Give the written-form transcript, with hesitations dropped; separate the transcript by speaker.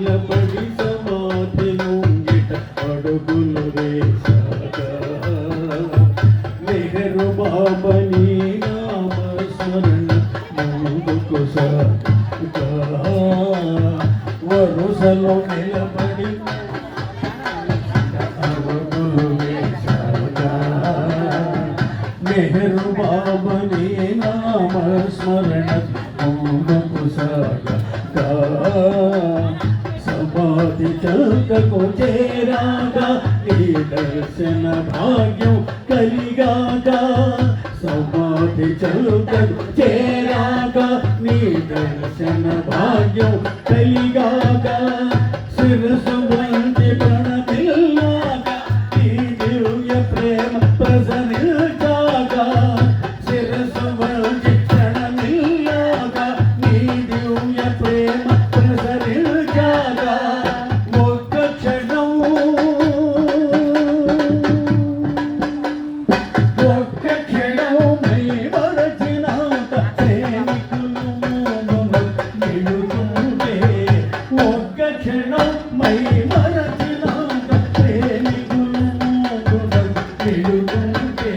Speaker 1: నిలబడి సమాధి ముంగిట అడుగులు వేశాక నెహరు బాబని నామ స్మరణ ముందుకు సాగుతా వరుసలో నిలబడి అడుగులు వేశాక నెహరు బాబని నామ స్మరణ ముందుకు సాగుతా సమాధి చౌకకు చేరాగా నీ దర్శన భాగ్యం కలిగాగా సమాధి చౌకకు చేరాగా నీ దర్శన భాగ్యం కలిగాగా శిరసు వంటి ప్రణమిల్లాగా నీ దివ్య ప్రేమ ప్రసరించాగా శిరసు వంటి ప్రణమిల్లాగా నీ దివ్య ప్రేమ ప్రసరించాగా ఒక్క క్షణం మై మరచినంత ప్రేమికులు నిలుతుంటే ఒక్క క్షణం మై మరచినంత ప్రేమికులు నిలుతుంటే